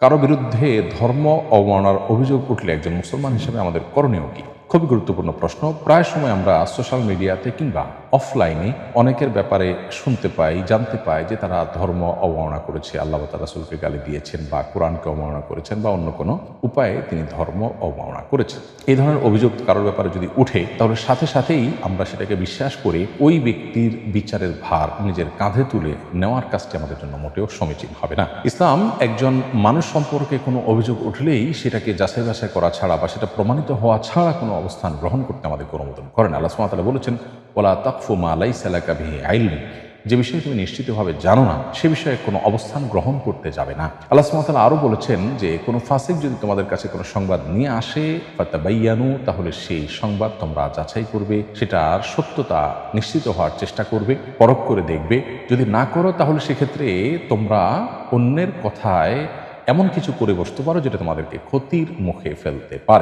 কারো বিরুদ্ধে ধর্ম অবমাননার অভিযোগ উঠলে একজন মুসলমান হিসেবে আমাদের করণীয় কি? খুবই গুরুত্বপূর্ণ প্রশ্ন। প্রায় সময় আমরা সোশ্যাল মিডিয়াতে কিংবা অফলাইনে অনেকের ব্যাপারে শুনতে পাই, জানতে পাই যে তারা ধর্ম অবমাননা করেছে, আল্লাহ বা তার রাসূলকে গালি দিয়েছেন বা কোরআনকে অবমাননা করেছেন বা অন্য কোনো উপায়ে তিনি ধর্ম অবমাননা করেছেন। এই ধরনের অভিযোগ কারোর ব্যাপারে যদি উঠে, তাহলে সাথে সাথেই আমরা সেটাকে বিশ্বাস করে ওই ব্যক্তির বিচারের ভার নিজের কাঁধে তুলে নেওয়ার কাজটি আমাদের জন্য মোটেও সমীচীন হবে না। ইসলাম একজন মানুষ সম্পর্কে কোনো অভিযোগ উঠলেই সেটাকে যাচাই বাছাই করা ছাড়া বা সেটা প্রমাণিত হওয়া ছাড়া কোনো অবস্থান গ্রহণ করতে আমাদেরকে অনুমোদন করেন। আল্লাহ সুবহানাহু ওয়া তাআলা বলেছেন, ওয়ালা তাকফু মা লাইসা লাকা বিহি ইলম, যে বিষয়ে তুমি নিশ্চিতভাবে জানো না সে বিষয়ে কোনো অবস্থান গ্রহণ করতে যাবে না। আল্লাহ সুবহানাহু ওয়া তাআলা আরও বলেছেন যে কোনো ফাসিক যদি তোমাদের কাছে কোনো সংবাদ নিয়ে আসে ফাতাবাইয়ানু, তাহলে সেই সংবাদ তোমরা যাচাই করবে, সেটার সত্যতা নিশ্চিত হওয়ার চেষ্টা করবে, পরখ করে দেখবে। যদি না করো তাহলে সেক্ষেত্রে তোমরা অন্যের কথায় এমন কিছু করে বসতে পারো যেটা তোমাদেরকে ক্ষতির মুখে ফেলতে পারে।